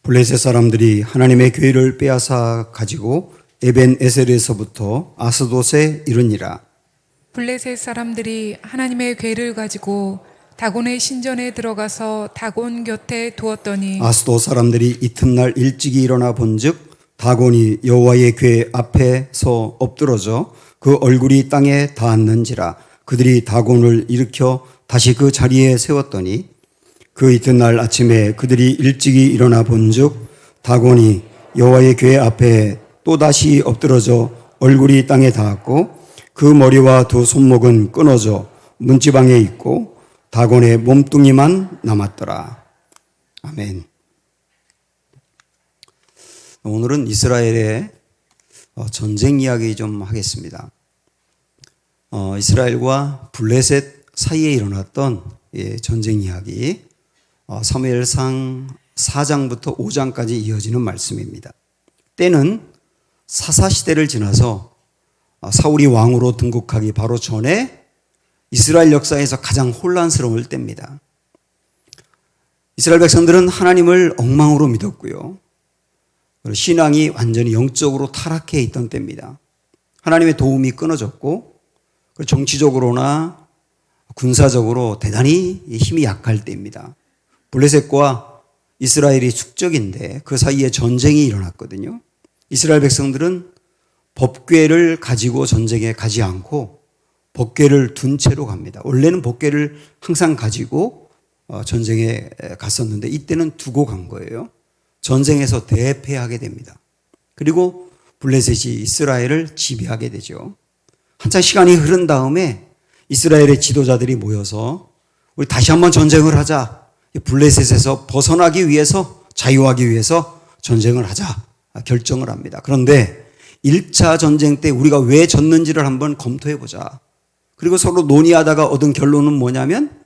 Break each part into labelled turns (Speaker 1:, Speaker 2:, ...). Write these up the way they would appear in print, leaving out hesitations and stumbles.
Speaker 1: 블레셋 사람들이 하나님의 교회를 빼앗아 가지고 에벤 에셀에서부터 아스돗에 이르니라.
Speaker 2: 블레셋 사람들이 하나님의 궤를 가지고 다곤의 신전에 들어가서 다곤 곁에 두었더니
Speaker 1: 아스돗 사람들이 이튿날 일찍이 일어나 본즉 다곤이 여호와의 궤 앞에서 엎드러져 그 얼굴이 땅에 닿았는지라. 그들이 다곤을 일으켜 다시 그 자리에 세웠더니 그 이튿날 아침에 그들이 일찍이 일어나 본즉 다곤이 여호와의 궤 앞에 또다시 엎드러져 얼굴이 땅에 닿았고 그 머리와 두 손목은 끊어져 문지방에 있고 다곤의 몸뚱이만 남았더라. 아멘. 오늘은 이스라엘의 전쟁 이야기 좀 하겠습니다. 이스라엘과 블레셋 사이에 일어났던 전쟁 이야기, 사무엘상 4장부터 5장까지 이어지는 말씀입니다. 때는 사사시대를 지나서 사울이 왕으로 등극하기 바로 전에 이스라엘 역사에서 가장 혼란스러울 때입니다. 이스라엘 백성들은 하나님을 엉망으로 믿었고요. 신앙이 완전히 영적으로 타락해 있던 때입니다. 하나님의 도움이 끊어졌고 정치적으로나 군사적으로 대단히 힘이 약할 때입니다. 블레셋과 이스라엘이 숙적인데 그 사이에 전쟁이 일어났거든요. 이스라엘 백성들은 법궤를 가지고 전쟁에 가지 않고 법궤를 둔 채로 갑니다. 원래는 법궤를 항상 가지고 전쟁에 갔었는데 이때는 두고 간 거예요. 전쟁에서 대패하게 됩니다. 그리고 블레셋이 이스라엘을 지배하게 되죠. 한참 시간이 흐른 다음에 이스라엘의 지도자들이 모여서 우리 다시 한번 전쟁을 하자. 블레셋에서 벗어나기 위해서, 자유하기 위해서 전쟁을 하자 결정을 합니다. 그런데 1차 전쟁 때 우리가 왜 졌는지를 한번 검토해 보자. 그리고 서로 논의하다가 얻은 결론은 뭐냐면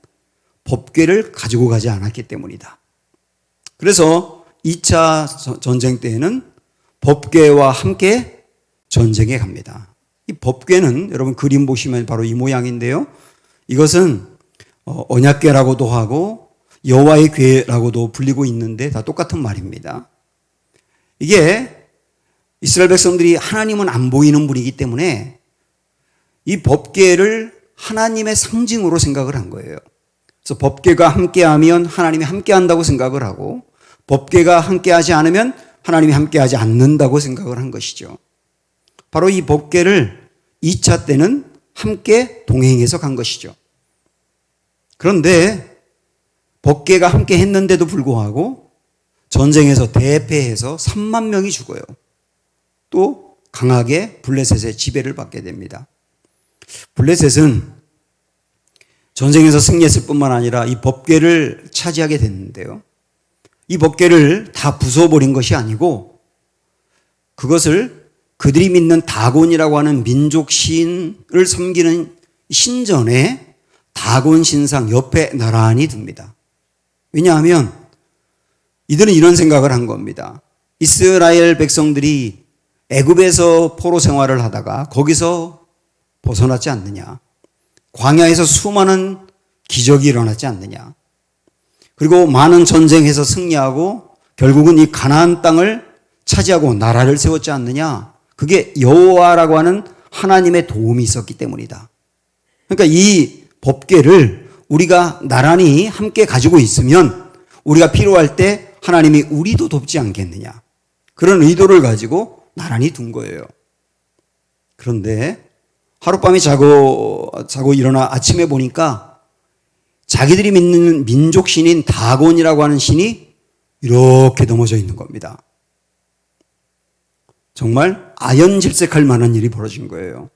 Speaker 1: 법궤를 가지고 가지 않았기 때문이다. 그래서 2차 전쟁 때에는 법궤와 함께 전쟁에 갑니다. 이 법궤는 여러분 그림 보시면 바로 이 모양인데요. 이것은 언약궤라고도 하고 여호와의 궤라고도 불리고 있는데 다 똑같은 말입니다. 이게 이스라엘 백성들이 하나님은 안 보이는 분이기 때문에 이 법궤를 하나님의 상징으로 생각을 한 거예요. 그래서 법궤가 함께하면 하나님이 함께한다고 생각을 하고 법궤가 함께하지 않으면 하나님이 함께하지 않는다고 생각을 한 것이죠. 바로 이 법궤를 2차 때는 함께 동행해서 간 것이죠. 그런데 법궤가 함께 했는데도 불구하고 전쟁에서 대패해서 3만 명이 죽어요. 또 강하게 블레셋의 지배를 받게 됩니다. 블레셋은 전쟁에서 승리했을 뿐만 아니라 이 법궤를 차지하게 됐는데요. 이 법궤를 다 부숴버린 것이 아니고 그것을 그들이 믿는 다곤이라고 하는 민족 신을 섬기는 신전에 다곤 신상 옆에 나란히 둡니다. 왜냐하면 이들은 이런 생각을 한 겁니다. 이스라엘 백성들이 애굽에서 포로 생활을 하다가 거기서 벗어났지 않느냐. 광야에서 수많은 기적이 일어났지 않느냐. 그리고 많은 전쟁에서 승리하고 결국은 이 가나안 땅을 차지하고 나라를 세웠지 않느냐. 그게 여호와라고 하는 하나님의 도움이 있었기 때문이다. 그러니까 이 법궤를 우리가 나란히 함께 가지고 있으면 우리가 필요할 때 하나님이 우리도 돕지 않겠느냐. 그런 의도를 가지고 나란히 둔 거예요. 그런데 하룻밤에 자고 일어나 아침에 보니까 자기들이 믿는 민족 신인 다곤이라고 하는 신이 이렇게 넘어져 있는 겁니다. 정말 아연질색할 만한 일이 벌어진 거예요.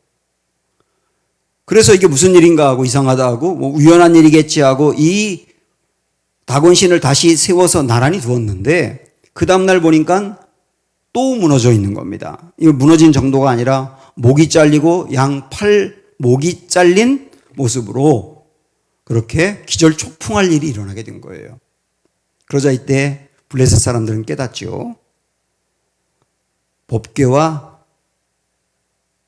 Speaker 1: 그래서 이게 무슨 일인가 하고 이상하다 하고 뭐 우연한 일이겠지 하고 이 다곤 신을 다시 세워서 나란히 두었는데 그 다음날 보니까 또 무너져 있는 겁니다. 이거 무너진 정도가 아니라 목이 잘리고 양 팔목이 잘린 모습으로 그렇게 기절초풍할 일이 일어나게 된 거예요. 그러자 이때 블레셋 사람들은 깨닫죠. 법궤와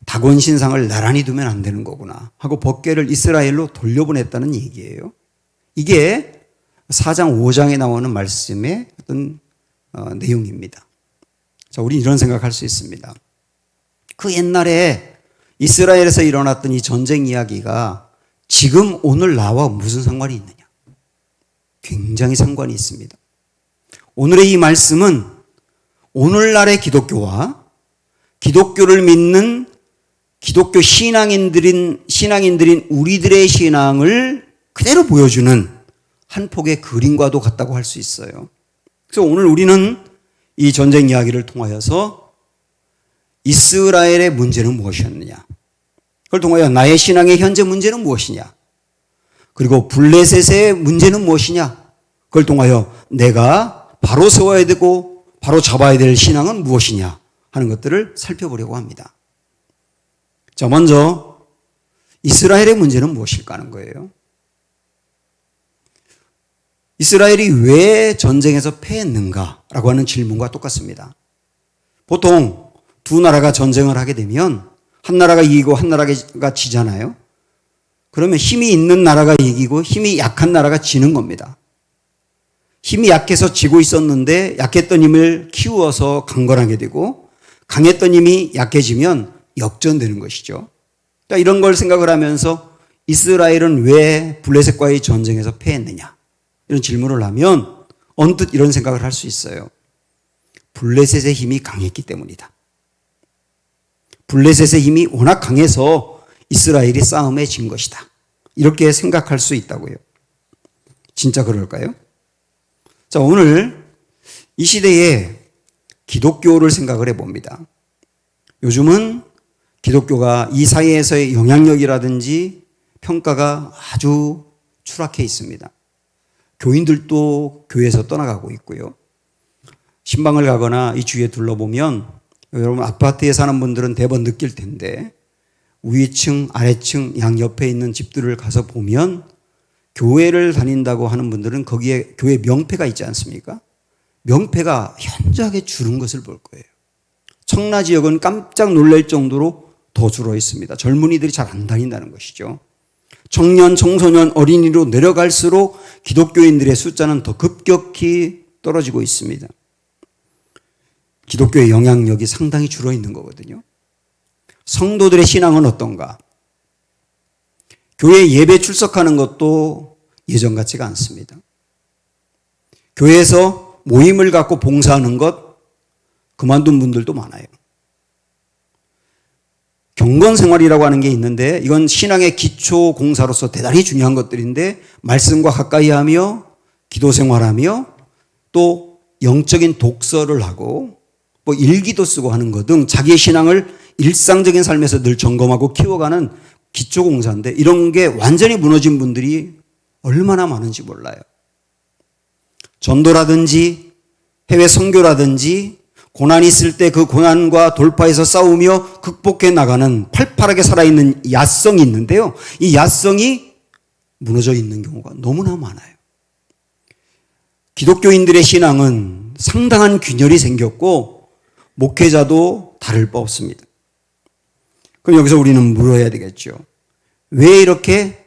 Speaker 1: 다곤 신상을 나란히 두면 안 되는 거구나 하고 법궤를 이스라엘로 돌려보냈다는 얘기예요. 이게 4장 5장에 나오는 말씀의 어떤 내용입니다. 자, 우리 이런 생각할 수 있습니다. 그 옛날에 이스라엘에서 일어났던 이 전쟁 이야기가 지금 오늘 나와 무슨 상관이 있느냐? 굉장히 상관이 있습니다. 오늘의 이 말씀은 오늘날의 기독교와 기독교를 믿는 기독교 신앙인들인 우리들의 신앙을 그대로 보여주는 한 폭의 그림과도 같다고 할 수 있어요. 그래서 오늘 우리는 이 전쟁 이야기를 통하여서 이스라엘의 문제는 무엇이었느냐? 그걸 통하여 나의 신앙의 현재 문제는 무엇이냐? 그리고 블레셋의 문제는 무엇이냐? 그걸 통하여 내가 바로 세워야 되고 바로 잡아야 될 신앙은 무엇이냐 하는 것들을 살펴보려고 합니다. 자, 먼저 이스라엘의 문제는 무엇일까 하는 거예요. 이스라엘이 왜 전쟁에서 패했는가라고 하는 질문과 똑같습니다. 보통 두 나라가 전쟁을 하게 되면 한 나라가 이기고 한 나라가 지잖아요. 그러면 힘이 있는 나라가 이기고 힘이 약한 나라가 지는 겁니다. 힘이 약해서 지고 있었는데 약했던 힘을 키워서 강건하게 되고 강했던 힘이 약해지면 역전되는 것이죠. 그러니까 이런 걸 생각을 하면서 이스라엘은 왜 블레셋과의 전쟁에서 패했느냐? 이런 질문을 하면 언뜻 이런 생각을 할 수 있어요. 블레셋의 힘이 강했기 때문이다. 블레셋의 힘이 워낙 강해서 이스라엘이 싸움에 진 것이다. 이렇게 생각할 수 있다고요. 진짜 그럴까요? 자, 오늘 이 시대에 기독교를 생각을 해봅니다. 요즘은 기독교가 이 사회에서의 영향력이라든지 평가가 아주 추락해 있습니다. 교인들도 교회에서 떠나가고 있고요. 신방을 가거나 이 주위에 둘러보면 여러분 아파트에 사는 분들은 대번 느낄 텐데 위층, 아래층, 양옆에 있는 집들을 가서 보면 교회를 다닌다고 하는 분들은 거기에 교회 명패가 있지 않습니까? 명패가 현저하게 줄은 것을 볼 거예요. 청라 지역은 깜짝 놀랄 정도로 더 줄어 있습니다. 젊은이들이 잘 안 다닌다는 것이죠. 청년, 청소년, 어린이로 내려갈수록 기독교인들의 숫자는 더 급격히 떨어지고 있습니다. 기독교의 영향력이 상당히 줄어 있는 거거든요. 성도들의 신앙은 어떤가? 교회 예배 출석하는 것도 예전 같지가 않습니다. 교회에서 모임을 갖고 봉사하는 것 그만둔 분들도 많아요. 경건 생활이라고 하는 게 있는데 이건 신앙의 기초 공사로서 대단히 중요한 것들인데 말씀과 가까이 하며 기도 생활하며 또 영적인 독서를 하고 뭐 일기도 쓰고 하는 것 등 자기의 신앙을 일상적인 삶에서 늘 점검하고 키워가는 기초 공사인데 이런 게 완전히 무너진 분들이 얼마나 많은지 몰라요. 전도라든지 해외 선교라든지 고난이 있을 때 그 고난과 돌파해서 싸우며 극복해 나가는 팔팔하게 살아있는 야성이 있는데요. 이 야성이 무너져 있는 경우가 너무나 많아요. 기독교인들의 신앙은 상당한 균열이 생겼고 목회자도 다를 바 없습니다. 그럼 여기서 우리는 물어야 되겠죠. 왜 이렇게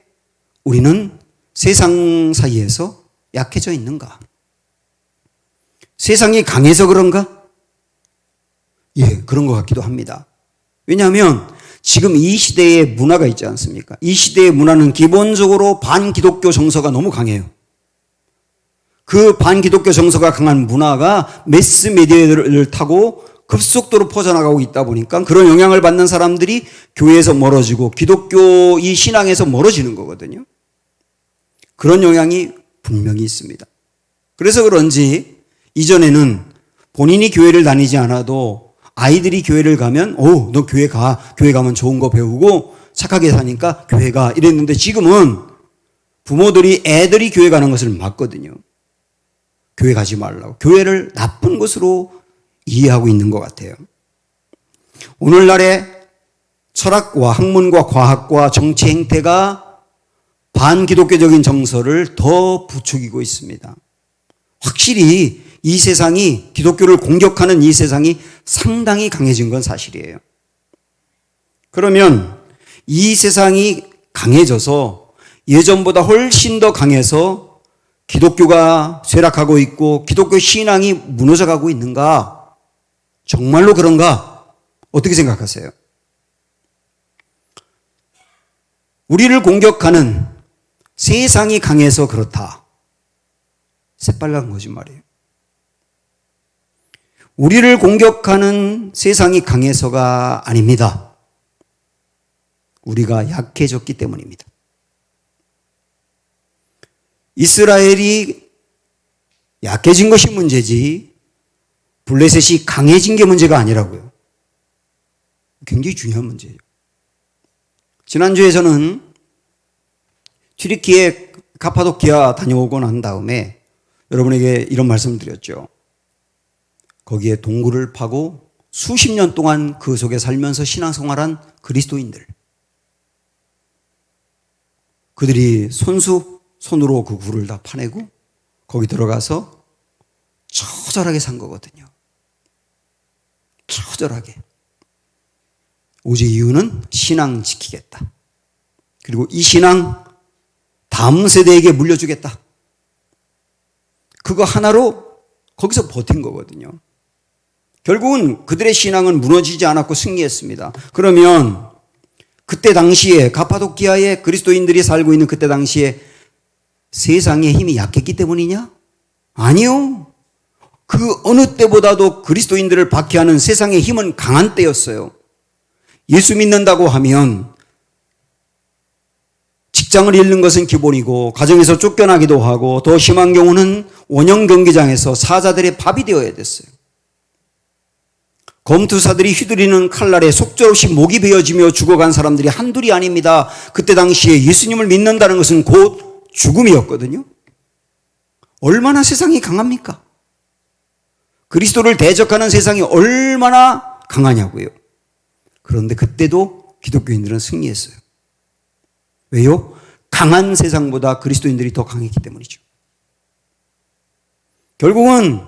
Speaker 1: 우리는 세상 사이에서 약해져 있는가? 세상이 강해서 그런가? 예, 그런 것 같기도 합니다. 왜냐하면 지금 이 시대의 문화가 있지 않습니까? 이 시대의 문화는 기본적으로 반기독교 정서가 너무 강해요. 그 반기독교 정서가 강한 문화가 매스미디어를 타고 급속도로 퍼져나가고 있다 보니까 그런 영향을 받는 사람들이 교회에서 멀어지고 기독교 이 신앙에서 멀어지는 거거든요. 그런 영향이 분명히 있습니다. 그래서 그런지 이전에는 본인이 교회를 다니지 않아도 아이들이 교회를 가면 너 교회 가. 교회 가면 좋은 거 배우고 착하게 사니까 교회 가. 이랬는데 지금은 부모들이 애들이 교회 가는 것을 막거든요. 교회 가지 말라고. 교회를 나쁜 것으로 이해하고 있는 것 같아요. 오늘날의 철학과 학문과 과학과 정치 행태가 반기독교적인 정서를 더 부추기고 있습니다. 확실히 이 세상이 기독교를 공격하는 이 세상이 상당히 강해진 건 사실이에요. 그러면 이 세상이 강해져서 예전보다 훨씬 더 강해서 기독교가 쇠락하고 있고 기독교 신앙이 무너져가고 있는가? 정말로 그런가? 어떻게 생각하세요? 우리를 공격하는 세상이 강해서 그렇다. 새빨간 거짓말이에요. 우리를 공격하는 세상이 강해서가 아닙니다. 우리가 약해졌기 때문입니다. 이스라엘이 약해진 것이 문제지 블레셋이 강해진 게 문제가 아니라고요. 굉장히 중요한 문제예요. 지난주에 저는 튀르키예 카파도키아 다녀오고 난 다음에 여러분에게 이런 말씀을 드렸죠. 거기에 동굴을 파고 수십 년 동안 그 속에 살면서 신앙생활한 그리스도인들. 그들이 손으로 그 굴을 다 파내고 거기 들어가서 처절하게 산 거거든요. 처절하게. 오직 이유는 신앙 지키겠다. 그리고 이 신앙 다음 세대에게 물려주겠다. 그거 하나로 거기서 버틴 거거든요. 결국은 그들의 신앙은 무너지지 않았고 승리했습니다. 그러면 그때 당시에 가파도키아의 그리스도인들이 살고 있는 그때 당시에 세상의 힘이 약했기 때문이냐? 아니요. 그 어느 때보다도 그리스도인들을 박해하는 세상의 힘은 강한 때였어요. 예수 믿는다고 하면 직장을 잃는 것은 기본이고 가정에서 쫓겨나기도 하고 더 심한 경우는 원형 경기장에서 사자들의 밥이 되어야 됐어요. 검투사들이 휘두르는 칼날에 속절없이 목이 베어지며 죽어간 사람들이 한둘이 아닙니다. 그때 당시에 예수님을 믿는다는 것은 곧 죽음이었거든요. 얼마나 세상이 강합니까? 그리스도를 대적하는 세상이 얼마나 강하냐고요. 그런데 그때도 기독교인들은 승리했어요. 왜요? 강한 세상보다 그리스도인들이 더 강했기 때문이죠. 결국은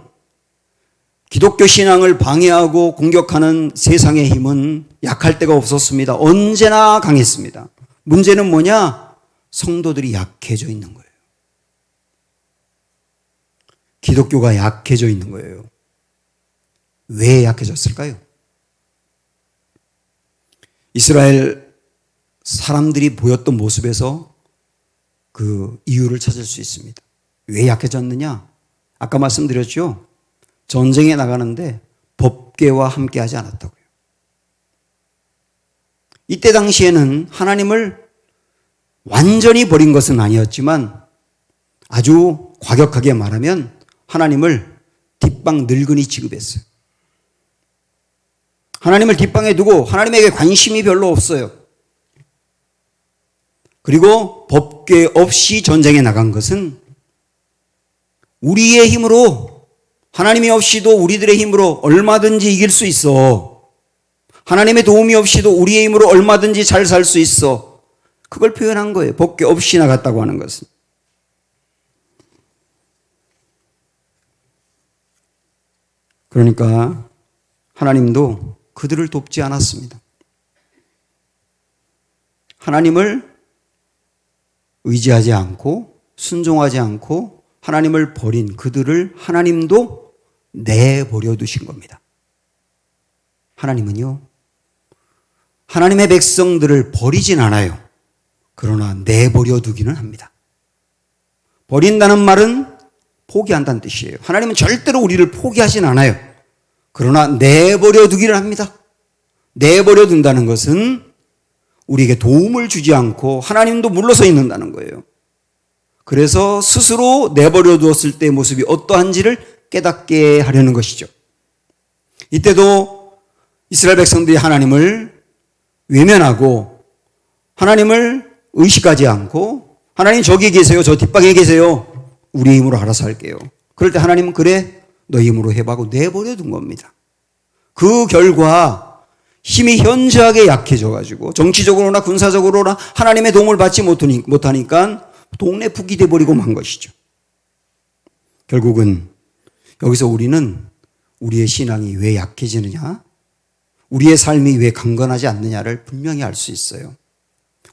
Speaker 1: 기독교 신앙을 방해하고 공격하는 세상의 힘은 약할 데가 없었습니다. 언제나 강했습니다. 문제는 뭐냐? 성도들이 약해져 있는 거예요. 기독교가 약해져 있는 거예요. 왜 약해졌을까요? 이스라엘 사람들이 보였던 모습에서 그 이유를 찾을 수 있습니다. 왜 약해졌느냐? 아까 말씀드렸죠? 전쟁에 나가는데 법궤와 함께 하지 않았다고요. 이때 당시에는 하나님을 완전히 버린 것은 아니었지만 아주 과격하게 말하면 하나님을 뒷방 늙은이 취급했어요. 하나님을 뒷방에 두고 하나님에게 관심이 별로 없어요. 그리고 법궤 없이 전쟁에 나간 것은 우리의 힘으로 하나님이 없이도 우리들의 힘으로 얼마든지 이길 수 있어. 하나님의 도움이 없이도 우리의 힘으로 얼마든지 잘 살 수 있어. 그걸 표현한 거예요. 법궤 없이 나갔다고 하는 것은. 그러니까 하나님도 그들을 돕지 않았습니다. 하나님을 의지하지 않고 순종하지 않고 하나님을 버린 그들을 하나님도 내버려 두신 겁니다. 하나님은요, 하나님의 백성들을 버리진 않아요. 그러나 내버려 두기는 합니다. 버린다는 말은 포기한다는 뜻이에요. 하나님은 절대로 우리를 포기하진 않아요. 그러나 내버려 두기를 합니다. 내버려 둔다는 것은 우리에게 도움을 주지 않고 하나님도 물러서 있는다는 거예요. 그래서 스스로 내버려 두었을 때의 모습이 어떠한지를 깨닫게 하려는 것이죠. 이때도 이스라엘 백성들이 하나님을 외면하고 하나님을 의식하지 않고 하나님 저기 계세요. 저 뒷방에 계세요. 우리 힘으로 알아서 할게요. 그럴 때 하나님은 그래 너 힘으로 해봐고 내버려 둔 겁니다. 그 결과 힘이 현저하게 약해져가지고 정치적으로나 군사적으로나 하나님의 도움을 받지 못하니까 동네 북이 돼버리고 만 것이죠. 결국은 여기서 우리는 우리의 신앙이 왜 약해지느냐, 우리의 삶이 왜 강건하지 않느냐를 분명히 알 수 있어요.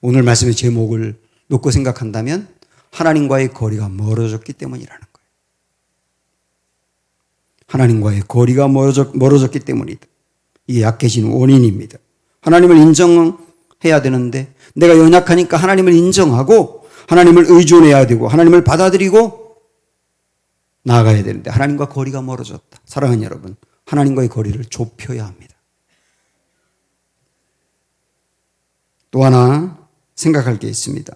Speaker 1: 오늘 말씀의 제목을 놓고 생각한다면 하나님과의 거리가 멀어졌기 때문이라는 거예요. 하나님과의 거리가 멀어졌기 때문이다. 이게 약해진 원인입니다. 하나님을 인정해야 되는데 내가 연약하니까 하나님을 인정하고 하나님을 의존해야 되고 하나님을 받아들이고 나아가야 되는데 하나님과 거리가 멀어졌다. 사랑하는 여러분, 하나님과의 거리를 좁혀야 합니다. 또 하나 생각할 게 있습니다.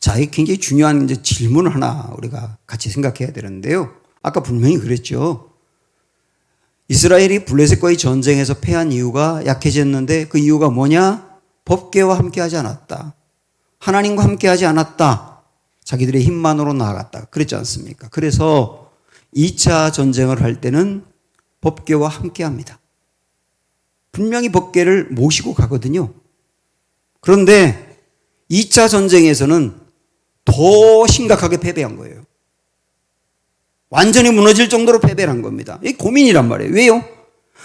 Speaker 1: 자, 이 굉장히 중요한 질문을 하나 우리가 같이 생각해야 되는데요. 아까 분명히 그랬죠. 이스라엘이 블레셋과의 전쟁에서 패한 이유가 약해졌는데 그 이유가 뭐냐? 법궤와 함께하지 않았다. 하나님과 함께하지 않았다. 자기들의 힘만으로 나아갔다. 그랬지 않습니까? 그래서 2차 전쟁을 할 때는 법궤와 함께합니다. 분명히 법궤를 모시고 가거든요. 그런데 2차 전쟁에서는 더 심각하게 패배한 거예요. 완전히 무너질 정도로 패배를 한 겁니다. 이게 고민이란 말이에요. 왜요?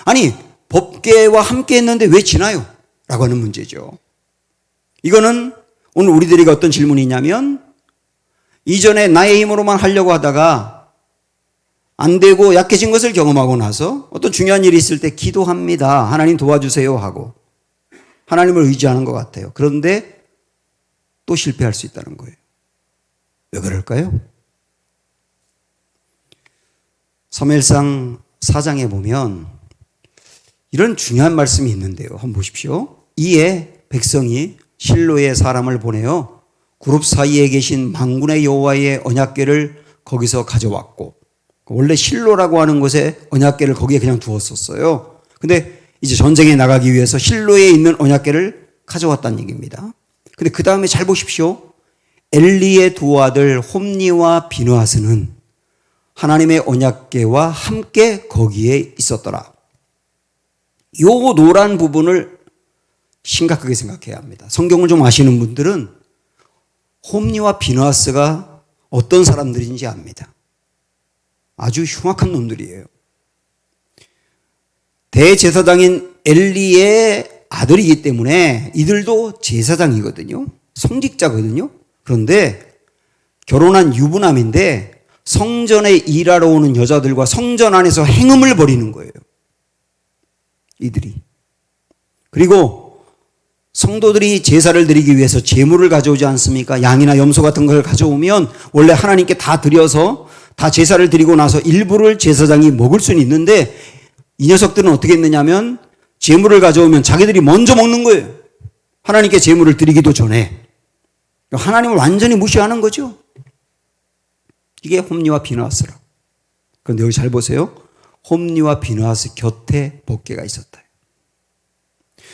Speaker 1: 아니, 법궤와 함께 했는데 왜 지나요? 라고 하는 문제죠. 이거는 오늘 우리들에게 어떤 질문이냐면 이전에 나의 힘으로만 하려고 하다가 안 되고 약해진 것을 경험하고 나서 어떤 중요한 일이 있을 때 기도합니다. 하나님 도와주세요 하고 하나님을 의지하는 것 같아요. 그런데 또 실패할 수 있다는 거예요. 왜 그럴까요? 사무엘상 4장에 보면 이런 중요한 말씀이 있는데요. 한번 보십시오. 이에 백성이 실로에 사람을 보내어 그룹 사이에 계신 만군의 여호와의 언약궤를 거기서 가져왔고, 원래 실로라고 하는 곳에 언약궤를 거기에 그냥 두었었어요. 근데 이제 전쟁에 나가기 위해서 실로에 있는 언약궤를 가져왔다는 얘기입니다. 근데 그 다음에 잘 보십시오. 엘리의 두 아들 홈니와 비느하스는 하나님의 언약궤와 함께 거기에 있었더라. 요 노란 부분을 심각하게 생각해야 합니다. 성경을 좀 아시는 분들은 홈니와 비느하스가 어떤 사람들인지 압니다. 아주 흉악한 놈들이에요. 대제사장인 엘리의 아들이기 때문에 이들도 제사장이거든요. 성직자거든요. 그런데 결혼한 유부남인데 성전에 일하러 오는 여자들과 성전 안에서 행음을 벌이는 거예요. 이들이. 그리고 성도들이 제사를 드리기 위해서 제물을 가져오지 않습니까? 양이나 염소 같은 걸 가져오면 원래 하나님께 다 드려서 다 제사를 드리고 나서 일부를 제사장이 먹을 수는 있는데 이 녀석들은 어떻게 했느냐면 제물을 가져오면 자기들이 먼저 먹는 거예요. 하나님께 제물을 드리기도 전에. 하나님을 완전히 무시하는 거죠. 이게 홈니와 비느하스라. 그런데 여기 잘 보세요. 홈니와 비느하스 곁에 법궤가 있었다.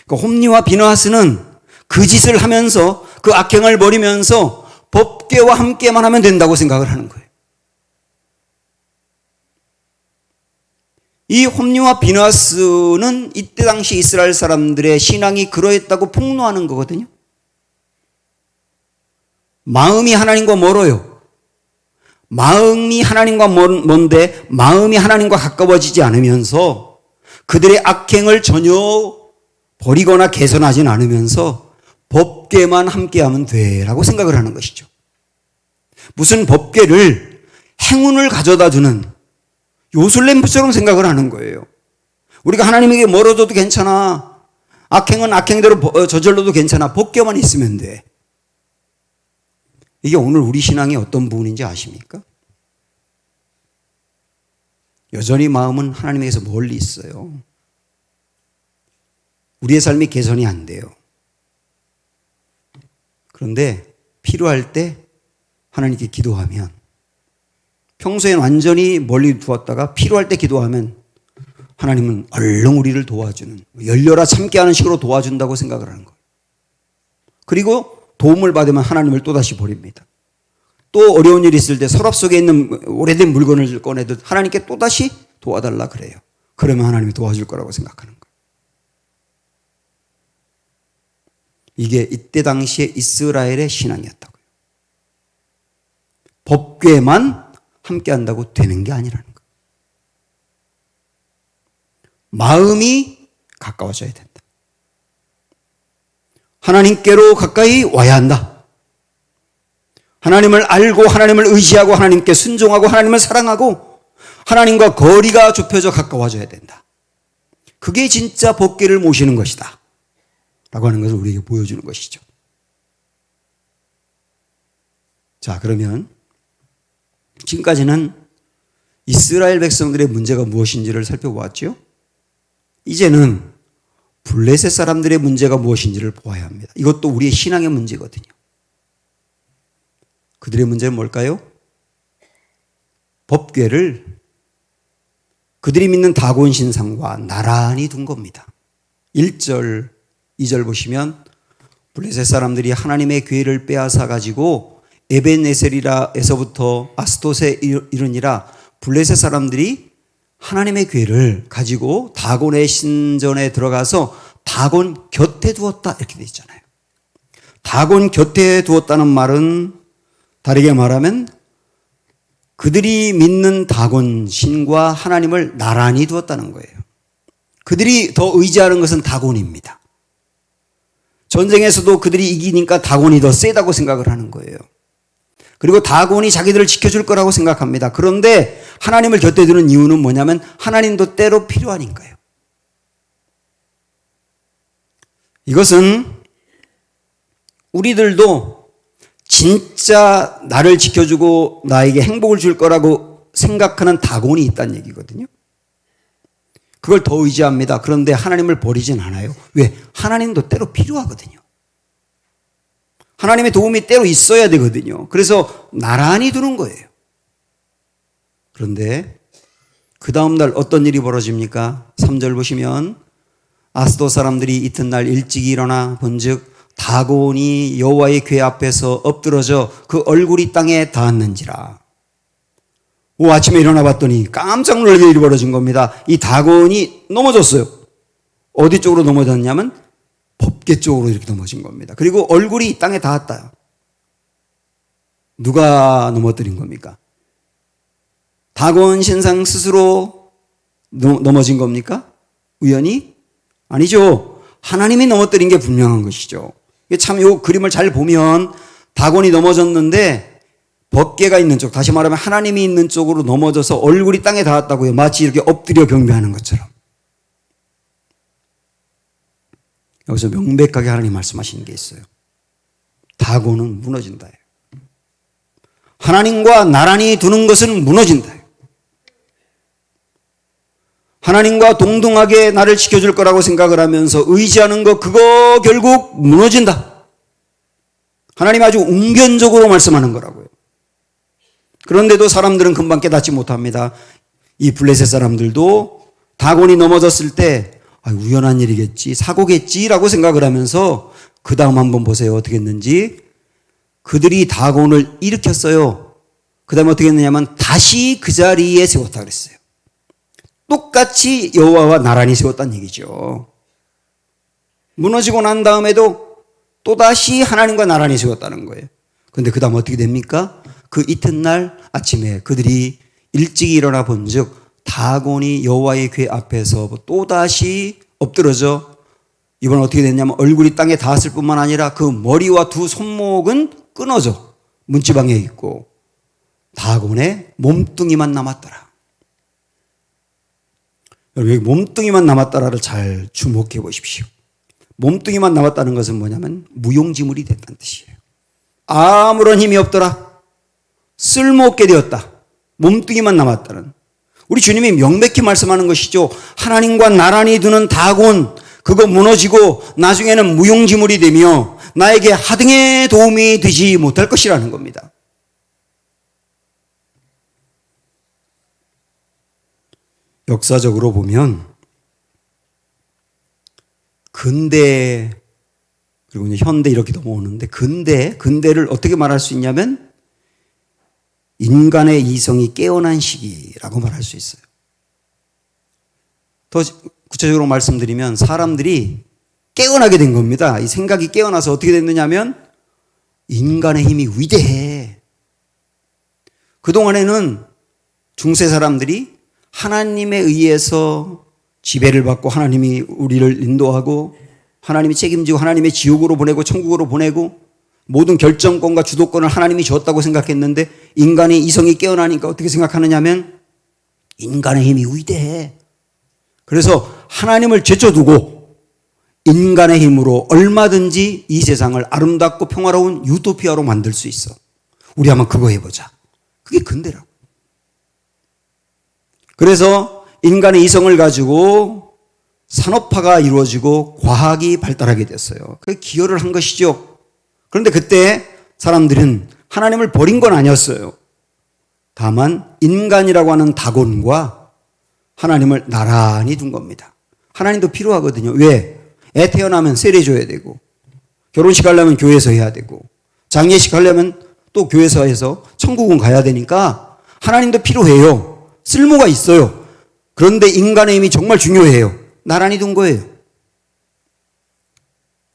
Speaker 1: 그러니까 홈니와 비느하스는 그 짓을 하면서 그 악행을 벌이면서 법궤와 함께만 하면 된다고 생각을 하는 거예요. 이 홈니와 비느하스는 이때 당시 이스라엘 사람들의 신앙이 그러했다고 폭로하는 거거든요. 마음이 하나님과 멀어요. 마음이 하나님과 먼데 마음이 하나님과 가까워지지 않으면서 그들의 악행을 전혀 버리거나 개선하진 않으면서 법궤만 함께하면 돼라고 생각을 하는 것이죠. 무슨 법궤를 행운을 가져다 주는 요술램프처럼 생각을 하는 거예요. 우리가 하나님에게 멀어져도 괜찮아. 악행은 악행대로 저질러도 괜찮아. 법궤만 있으면 돼. 이게 오늘 우리 신앙의 어떤 부분인지 아십니까? 여전히 마음은 하나님에게서 멀리 있어요. 우리의 삶이 개선이 안 돼요. 그런데 필요할 때 하나님께 기도하면, 평소엔 완전히 멀리 두었다가 필요할 때 기도하면 하나님은 얼른 우리를 도와주는, 열려라 참게 하는 식으로 도와준다고 생각을 하는 거예요. 그리고 도움을 받으면 하나님을 또다시 버립니다. 또 어려운 일이 있을 때 서랍 속에 있는 오래된 물건을 꺼내듯 하나님께 또다시 도와달라 그래요. 그러면 하나님이 도와줄 거라고 생각하는 거예요. 이게 이때 당시에 이스라엘의 신앙이었다고요. 법궤만 함께 한다고 되는 게 아니라는 거예요. 마음이 가까워져야 된다. 하나님께로 가까이 와야 한다. 하나님을 알고 하나님을 의지하고 하나님께 순종하고 하나님을 사랑하고 하나님과 거리가 좁혀져 가까워져야 된다. 그게 진짜 법궤를 모시는 것이다 라고 하는 것을 우리에게 보여주는 것이죠. 자, 그러면 지금까지는 이스라엘 백성들의 문제가 무엇인지를 살펴보았죠. 이제는 블레셋 사람들의 문제가 무엇인지를 보아야 합니다. 이것도 우리의 신앙의 문제거든요. 그들의 문제는 뭘까요? 법궤를 그들이 믿는 다곤 신상과 나란히 둔 겁니다. 1절, 2절 보시면 블레셋 사람들이 하나님의 궤를 빼앗아 가지고 에벤에셀이라에서부터 아스토세 이르니라 블레셋 사람들이 하나님의 궤를 가지고 다곤의 신전에 들어가서 다곤 곁에 두었다 이렇게 되어 있잖아요. 다곤 곁에 두었다는 말은 다르게 말하면 그들이 믿는 다곤 신과 하나님을 나란히 두었다는 거예요. 그들이 더 의지하는 것은 다곤입니다. 전쟁에서도 그들이 이기니까 다곤이 더 세다고 생각을 하는 거예요. 그리고 다곤이 자기들을 지켜줄 거라고 생각합니다. 그런데 하나님을 곁에 두는 이유는 뭐냐면 하나님도 때로 필요하니까요. 이것은 우리들도 진짜 나를 지켜주고 나에게 행복을 줄 거라고 생각하는 다곤이 있다는 얘기거든요. 그걸 더 의지합니다. 그런데 하나님을 버리진 않아요. 왜? 하나님도 때로 필요하거든요. 하나님의 도움이 때로 있어야 되거든요. 그래서 나란히 두는 거예요. 그런데 그 다음날 어떤 일이 벌어집니까? 3절 보시면 아스도 사람들이 이튿날 일찍 일어나 본즉 다곤이 여호와의 궤 앞에서 엎드러져 그 얼굴이 땅에 닿았는지라. 아침에 일어나 봤더니 깜짝 놀라게 일이 벌어진 겁니다. 이 다곤이 넘어졌어요. 어디 쪽으로 넘어졌냐면 법궤 쪽으로 이렇게 넘어진 겁니다. 그리고 얼굴이 땅에 닿았다. 누가 넘어뜨린 겁니까? 다곤 신상 스스로 넘어진 겁니까? 우연히? 아니죠. 하나님이 넘어뜨린 게 분명한 것이죠. 참 이 그림을 잘 보면 다곤이 넘어졌는데 법궤가 있는 쪽, 다시 말하면 하나님이 있는 쪽으로 넘어져서 얼굴이 땅에 닿았다고요. 마치 이렇게 엎드려 경배하는 것처럼. 여기서 명백하게 하나님 말씀하시는 게 있어요. 다곤은 무너진다. 하나님과 나란히 두는 것은 무너진다. 하나님과 동등하게 나를 지켜줄 거라고 생각을 하면서 의지하는 거 그거 결국 무너진다. 하나님 아주 웅변적으로 말씀하는 거라고요. 그런데도 사람들은 금방 깨닫지 못합니다. 이 블레셋 사람들도 다곤이 넘어졌을 때 우연한 일이겠지, 사고겠지라고 생각을 하면서 그 다음 한번 보세요. 어떻게 했는지. 그들이 다곤을 일으켰어요. 그 다음에 어떻게 했느냐면 다시 그 자리에 세웠다 그랬어요. 똑같이 여호와와 나란히 세웠다는 얘기죠. 무너지고 난 다음에도 또다시 하나님과 나란히 세웠다는 거예요. 그런데 그 다음 어떻게 됩니까? 그 이튿날 아침에 그들이 일찍 일어나 본즉 다곤이 여호와의 궤 앞에서 또다시 엎드러져 이번엔 어떻게 됐냐면 얼굴이 땅에 닿았을 뿐만 아니라 그 머리와 두 손목은 끊어져 문지방에 있고 다곤의 몸뚱이만 남았더라. 여러분, 여기 몸뚱이만 남았다라를 잘 주목해 보십시오. 몸뚱이만 남았다는 것은 뭐냐면 무용지물이 됐다는 뜻이에요. 아무런 힘이 없더라. 쓸모없게 되었다. 몸뚱이만 남았다는. 우리 주님이 명백히 말씀하는 것이죠. 하나님과 나란히 두는 다곤, 그거 무너지고 나중에는 무용지물이 되며 나에게 하등의 도움이 되지 못할 것이라는 겁니다. 역사적으로 보면 근대 그리고 이제 현대 이렇게 넘어오는데 근대를 어떻게 말할 수 있냐면 인간의 이성이 깨어난 시기라고 말할 수 있어요. 더 구체적으로 말씀드리면 사람들이 깨어나게 된 겁니다. 이 생각이 깨어나서 어떻게 됐느냐면 인간의 힘이 위대해. 그동안에는 중세 사람들이 하나님에 의해서 지배를 받고 하나님이 우리를 인도하고 하나님이 책임지고 하나님의 지옥으로 보내고 천국으로 보내고 모든 결정권과 주도권을 하나님이 줬다고 생각했는데 인간의 이성이 깨어나니까 어떻게 생각하느냐 하면 인간의 힘이 위대해. 그래서 하나님을 제쳐두고 인간의 힘으로 얼마든지 이 세상을 아름답고 평화로운 유토피아로 만들 수 있어. 우리 한번 그거 해보자. 그게 근대라고. 그래서 인간의 이성을 가지고 산업화가 이루어지고 과학이 발달하게 됐어요. 그게 기여를 한 것이죠. 그런데 그때 사람들은 하나님을 버린 건 아니었어요. 다만 인간이라고 하는 다곤과 하나님을 나란히 둔 겁니다. 하나님도 필요하거든요. 왜? 애 태어나면 세례줘야 되고 결혼식 하려면 교회에서 해야 되고 장례식 하려면 또 교회에서 해서 천국은 가야 되니까 하나님도 필요해요. 쓸모가 있어요. 그런데 인간의 힘이 정말 중요해요. 나란히 둔 거예요.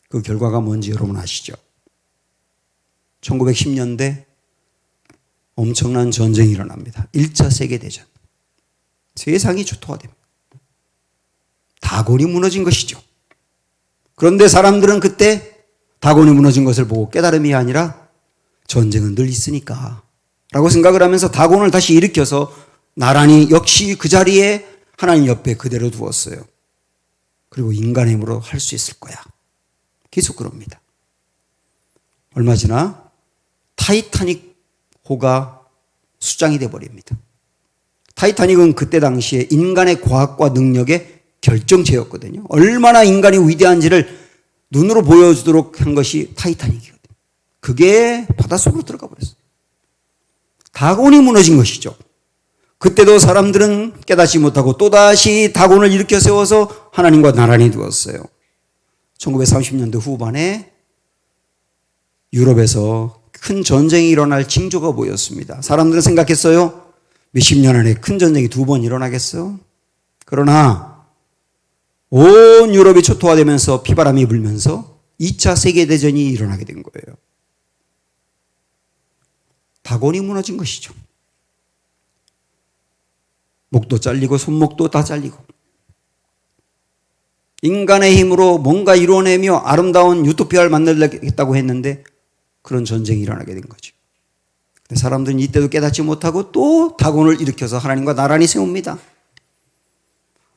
Speaker 1: 그 결과가 뭔지 여러분 아시죠? 1910년대 엄청난 전쟁이 일어납니다. 1차 세계대전. 세상이 초토화됩니다. 다곤이 무너진 것이죠. 그런데 사람들은 그때 다곤이 무너진 것을 보고 깨달음이 아니라 전쟁은 늘 있으니까 라고 생각을 하면서 다곤을 다시 일으켜서 나란히 역시 그 자리에 하나님 옆에 그대로 두었어요. 그리고 인간의 힘으로 할 수 있을 거야. 계속 그럽니다. 얼마 지나 타이타닉 호가 수장이 되어버립니다. 타이타닉은 그때 당시에 인간의 과학과 능력의 결정체였거든요. 얼마나 인간이 위대한지를 눈으로 보여주도록 한 것이 타이타닉이거든요. 그게 바닷속으로 들어가 버렸어요. 다곤이 무너진 것이죠. 그때도 사람들은 깨닫지 못하고 또다시 다곤을 일으켜 세워서 하나님과 나란히 두었어요. 1930년대 후반에 유럽에서 큰 전쟁이 일어날 징조가 보였습니다. 사람들은 생각했어요. 몇십 년 안에 큰 전쟁이 2번 일어나겠어? 그러나 온 유럽이 초토화되면서 피바람이 불면서 2차 세계대전이 일어나게 된 거예요. 다곤이 무너진 것이죠. 목도 잘리고 손목도 다 잘리고 인간의 힘으로 뭔가 이뤄내며 아름다운 유토피아를 만들겠다고 했는데 그런 전쟁이 일어나게 된 거죠. 사람들은 이때도 깨닫지 못하고 또 다곤을 일으켜서 하나님과 나란히 세웁니다.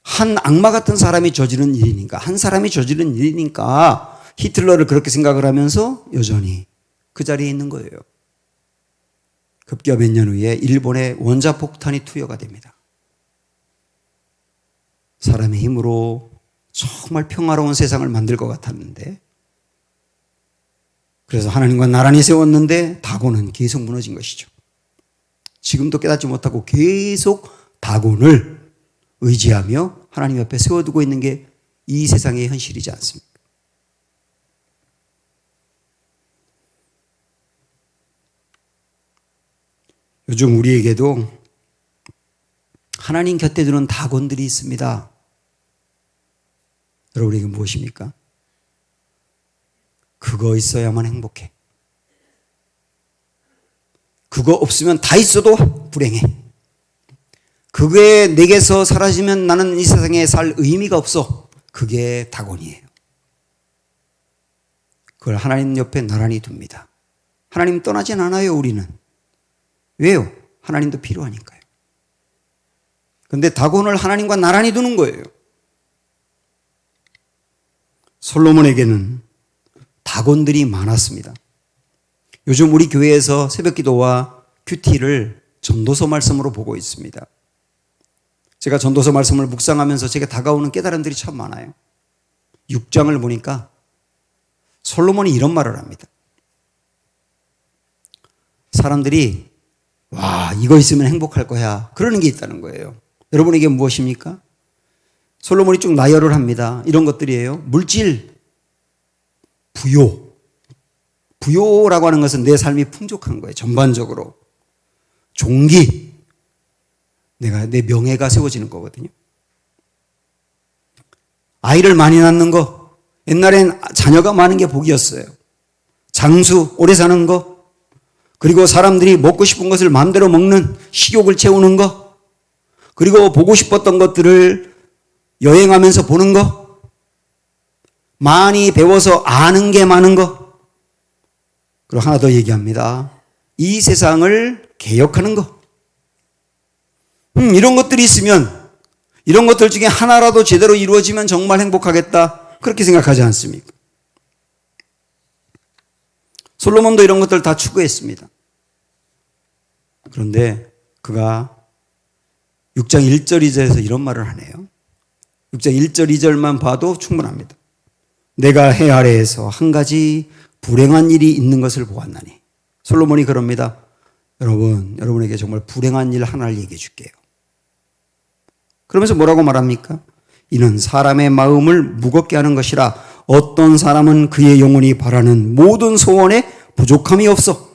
Speaker 1: 한 악마 같은 사람이 저지른 일이니까, 한 사람이 저지른 일이니까 히틀러를 그렇게 생각을 하면서 여전히 그 자리에 있는 거예요. 급기야 몇 년 후에 일본의 원자폭탄이 투여가 됩니다. 사람의 힘으로 정말 평화로운 세상을 만들 것 같았는데 그래서 하나님과 나란히 세웠는데 다곤은 계속 무너진 것이죠. 지금도 깨닫지 못하고 계속 다곤을 의지하며 하나님 옆에 세워두고 있는 게 이 세상의 현실이지 않습니까? 요즘 우리에게도 하나님 곁에 두는 다곤들이 있습니다. 여러분에게 무엇입니까? 그거 있어야만 행복해. 그거 없으면 다 있어도 불행해. 그게 내게서 사라지면 나는 이 세상에 살 의미가 없어. 그게 다곤이에요. 그걸 하나님 옆에 나란히 둡니다. 하나님 떠나진 않아요, 우리는. 왜요? 하나님도 필요하니까요. 그런데 다곤을 하나님과 나란히 두는 거예요. 솔로몬에게는 다곤들이 많았습니다. 요즘 우리 교회에서 새벽기도와 큐티를 전도서 말씀으로 보고 있습니다. 제가 전도서 말씀을 묵상하면서 제게 다가오는 깨달음들이 참 많아요. 6장을 보니까 솔로몬이 이런 말을 합니다. 사람들이 와, 이거 있으면 행복할 거야, 그러는 게 있다는 거예요. 여러분에게 무엇입니까? 솔로몬이 쭉 나열을 합니다. 이런 것들이에요. 물질, 부요. 부요라고 하는 것은 내 삶이 풍족한 거예요. 전반적으로. 종기. 내 명예가 세워지는 거거든요. 아이를 많이 낳는 거. 옛날엔 자녀가 많은 게 복이었어요. 장수, 오래 사는 거. 그리고 사람들이 먹고 싶은 것을 마음대로 먹는 식욕을 채우는 거. 그리고 보고 싶었던 것들을 여행하면서 보는 거. 많이 배워서 아는 게 많은 거. 그리고 하나 더 얘기합니다. 이 세상을 개혁하는 것. 이런 것들이 있으면, 이런 것들 중에 하나라도 제대로 이루어지면 정말 행복하겠다. 그렇게 생각하지 않습니까? 솔로몬도 이런 것들 다 추구했습니다. 그런데 그가 6장 1절 2절에서 이런 말을 하네요. 6장 1절 2절만 봐도 충분합니다. 내가 해 아래에서 한 가지 불행한 일이 있는 것을 보았나니. 솔로몬이 그럽니다. 여러분에게 정말 불행한 일 하나를 얘기해 줄게요. 그러면서 뭐라고 말합니까? 이는 사람의 마음을 무겁게 하는 것이라 어떤 사람은 그의 영혼이 바라는 모든 소원에 부족함이 없어.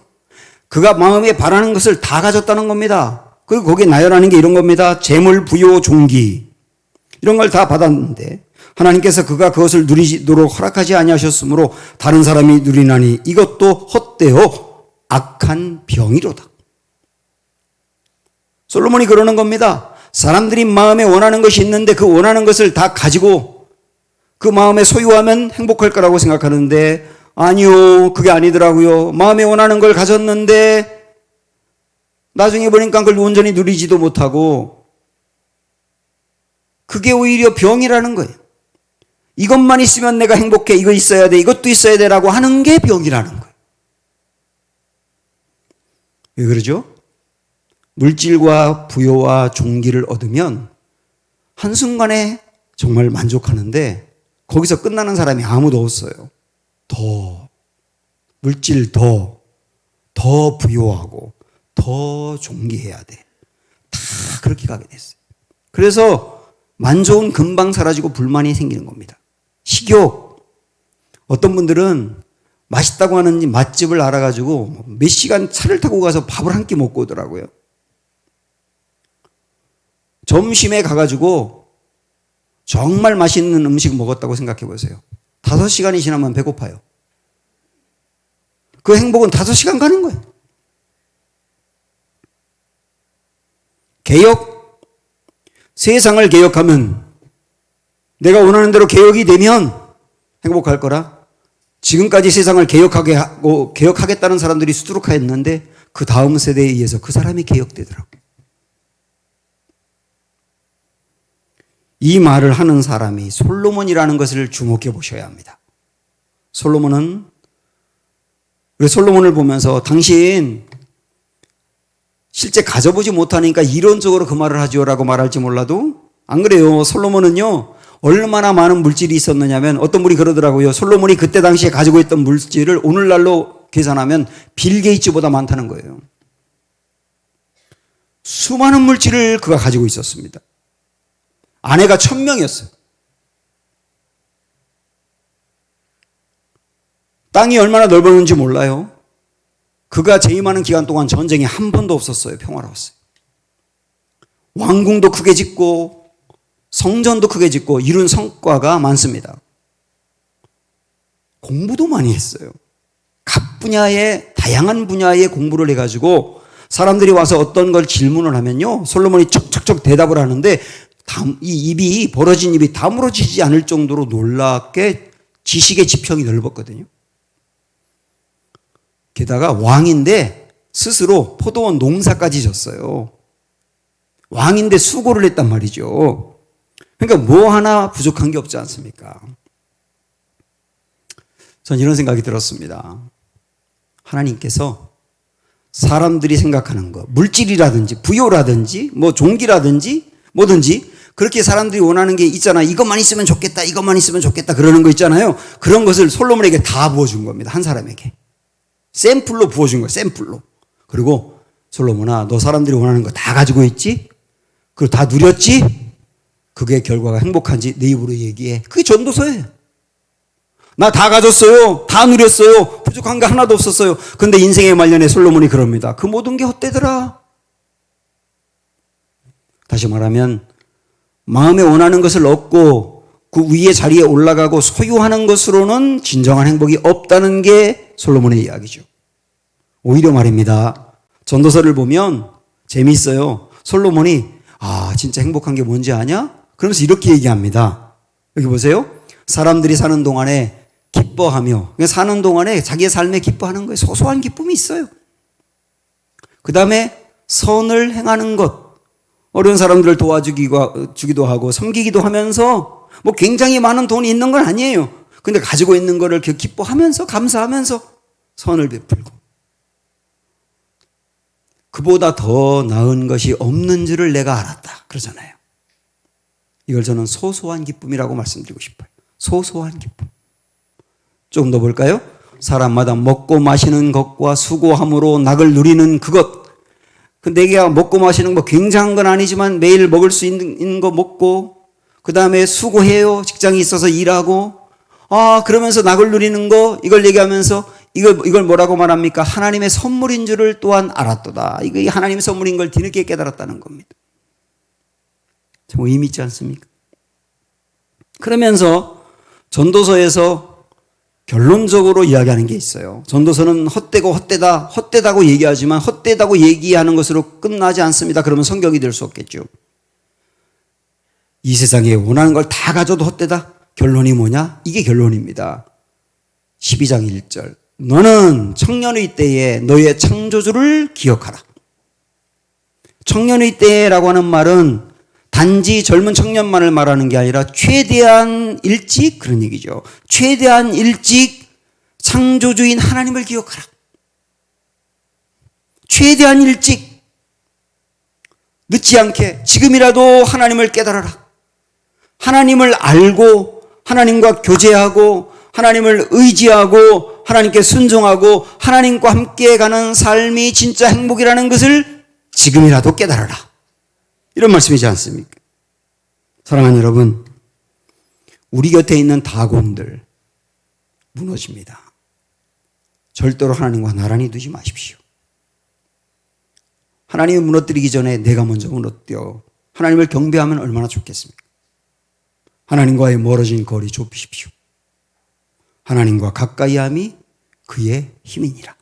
Speaker 1: 그가 마음에 바라는 것을 다 가졌다는 겁니다. 그리고 거기에 나열하는 게 이런 겁니다. 재물, 부요, 종기 이런 걸 다 받았는데 하나님께서 그가 그것을 누리도록 허락하지 아니하셨으므로 다른 사람이 누리나니 이것도 헛되어 악한 병이로다. 솔로몬이 그러는 겁니다. 사람들이 마음에 원하는 것이 있는데 그 원하는 것을 다 가지고 그 마음에 소유하면 행복할 거라고 생각하는데 아니요, 그게 아니더라고요. 마음에 원하는 걸 가졌는데 나중에 보니까 그걸 온전히 누리지도 못하고 그게 오히려 병이라는 거예요. 이것만 있으면 내가 행복해, 이거 있어야 돼, 이것도 있어야 돼라고 하는 게 병이라는 거예요. 왜 그러죠? 물질과 부여와 종기를 얻으면 한순간에 정말 만족하는데 거기서 끝나는 사람이 아무도 없어요. 더 물질 더 부여하고 더 존귀해야 돼. 다 그렇게 가게 됐어요. 그래서 만족은 금방 사라지고 불만이 생기는 겁니다. 식욕. 어떤 분들은 맛있다고 하는 맛집을 알아가지고 몇 시간 차를 타고 가서 밥을 한 끼 먹고 오더라고요. 점심에 가가지고 정말 맛있는 음식 먹었다고 생각해 보세요. 5시간이 지나면 배고파요. 그 행복은 5시간 가는 거예요. 개혁. 세상을 개혁하면 내가 원하는 대로 개혁이 되면 행복할 거라. 지금까지 세상을 개혁하게 하고 개혁하겠다는 사람들이 수두룩하였는데 그 다음 세대에 의해서 그 사람이 개혁되더라고요. 이 말을 하는 사람이 솔로몬이라는 것을 주목해 보셔야 합니다. 솔로몬을 보면서 당신 실제 가져보지 못하니까 이론적으로 그 말을 하죠라고 말할지 몰라도 안 그래요. 솔로몬은요 얼마나 많은 물질이 있었느냐면 어떤 분이 그러더라고요. 솔로몬이 그때 당시에 가지고 있던 물질을 오늘날로 계산하면 빌 게이츠보다 많다는 거예요. 수많은 물질을 그가 가지고 있었습니다. 아내가 1000명이었어요. 땅이 얼마나 넓었는지 몰라요. 그가 재임하는 기간 동안 전쟁이 한 번도 없었어요. 평화로웠어요. 왕궁도 크게 짓고 성전도 크게 짓고 이룬 성과가 많습니다. 공부도 많이 했어요. 각 분야의 다양한 분야의 공부를 해가지고 사람들이 와서 어떤 걸 질문을 하면요 솔로몬이 척척척 대답을 하는데 벌어진 입이 다물어지지 않을 정도로 놀랍게 지식의 지평이 넓었거든요. 게다가 왕인데 스스로 포도원 농사까지 졌어요. 왕인데 수고를 했단 말이죠. 그러니까 뭐 하나 부족한 게 없지 않습니까? 전 이런 생각이 들었습니다. 하나님께서 사람들이 생각하는 거, 물질이라든지 부요라든지 뭐 종기라든지 뭐든지 그렇게 사람들이 원하는 게 있잖아. 이것만 있으면 좋겠다. 이것만 있으면 좋겠다. 그러는 거 있잖아요. 그런 것을 솔로몬에게 다 부어준 겁니다. 한 사람에게. 샘플로 부어준 거예요. 샘플로. 그리고 솔로몬아 너 사람들이 원하는 거 다 가지고 있지? 그리고 다 누렸지? 그게 결과가 행복한지 내 입으로 얘기해. 그게 전도서예요. 나 다 가졌어요. 다 누렸어요. 부족한 거 하나도 없었어요. 근데 인생의 말년에 솔로몬이 그럽니다. 그 모든 게 헛되더라. 다시 말하면 마음에 원하는 것을 얻고 그 위의 자리에 올라가고 소유하는 것으로는 진정한 행복이 없다는 게 솔로몬의 이야기죠. 오히려 말입니다. 전도서를 보면 재미있어요. 솔로몬이 진짜 행복한 게 뭔지 아냐? 그러면서 이렇게 얘기합니다. 여기 보세요. 사람들이 사는 동안에 기뻐하며 사는 동안에 자기의 삶에 기뻐하는 거예요. 소소한 기쁨이 있어요. 그 다음에 선을 행하는 것, 어려운 사람들을 도와주기도 하고 섬기기도 하면서 뭐 굉장히 많은 돈이 있는 건 아니에요. 근데 가지고 있는 거를 기뻐하면서 감사하면서 선을 베풀고, 그보다 더 나은 것이 없는 줄을 내가 알았다 그러잖아요. 이걸 저는 소소한 기쁨이라고 말씀드리고 싶어요. 소소한 기쁨. 조금 더 볼까요? 사람마다 먹고 마시는 것과 수고함으로 낙을 누리는 그것. 내가 먹고 마시는 거 굉장한 건 아니지만 매일 먹을 수 있는 거 먹고, 그 다음에 수고해요. 직장이 있어서 일하고, 그러면서 낙을 누리는 거, 이걸 얘기하면서 이걸 뭐라고 말합니까? 하나님의 선물인 줄을 또한 알았도다. 이거 하나님의 선물인 걸 뒤늦게 깨달았다는 겁니다. 참 의미 있지 않습니까? 그러면서 전도서에서 결론적으로 이야기하는 게 있어요. 전도서는 헛되고 헛되다고 얘기하지만 헛되다고 얘기하는 것으로 끝나지 않습니다. 그러면 성경이 될 수 없겠죠. 이 세상에 원하는 걸 다 가져도 헛되다? 결론이 뭐냐? 이게 결론입니다. 12장 1절. 너는 청년의 때에 너의 창조주를 기억하라. 청년의 때라고 하는 말은 단지 젊은 청년만을 말하는 게 아니라 최대한 일찍 그런 얘기죠. 최대한 일찍 창조주인 하나님을 기억하라. 최대한 일찍, 늦지 않게 지금이라도 하나님을 깨달아라. 하나님을 알고 하나님과 교제하고 하나님을 의지하고 하나님께 순종하고 하나님과 함께 가는 삶이 진짜 행복이라는 것을 지금이라도 깨달아라. 이런 말씀이지 않습니까? 사랑하는 여러분, 우리 곁에 있는 다곤들 무너집니다. 절대로 하나님과 나란히 두지 마십시오. 하나님을 무너뜨리기 전에 내가 먼저 무너뜨려 하나님을 경배하면 얼마나 좋겠습니까? 하나님과의 멀어진 거리 좁히십시오. 하나님과 가까이함이 그의 힘이니라.